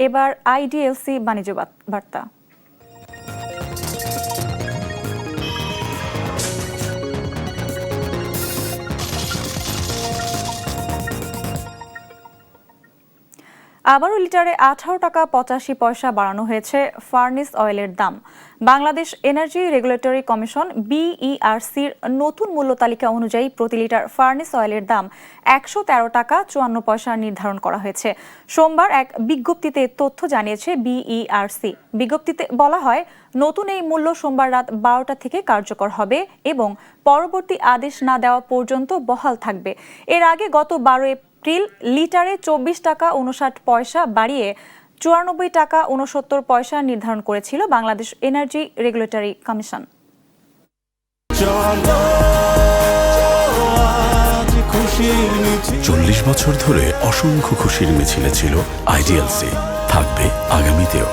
এবার আইডিএলসি বাণিজ্য বার্তা। আবারও লিটারে 18 টাকা 85 পয়সা বাড়ানো হয়েছে ফার্নেস অয়েলের দাম। বাংলাদেশ এনার্জি রেগুলেটরি কমিশন বিইআরসির নতুন মূল্য তালিকা অনুযায়ী প্রতি লিটার ফার্নেস অয়েলের দাম 113 টাকা 54 পয়সা নির্ধারণ করা হয়েছে। সোমবার এক বিজ্ঞপ্তিতে তথ্য জানিয়েছে বিইআরসি। বিজ্ঞপ্তিতে বলা হয়, নতুন এই মূল্য সোমবার রাত 12টা থেকে কার্যকর হবে এবং পরবর্তী আদেশ না দেওয়া পর্যন্ত বহাল থাকবে। এর আগে গত 12 এপ্রিল লিটারে 24 টাকা 59 পয়সা বাড়িয়ে 94 টাকা 69 পয়সা নির্ধারণ করেছিল বাংলাদেশ এনার্জি রেগুলেটরি কমিশন। 40 বছর ধরে অসংখ্য খুশির মিছিলে ছিল আইডিএলসি, থাকবে আগামীতেও।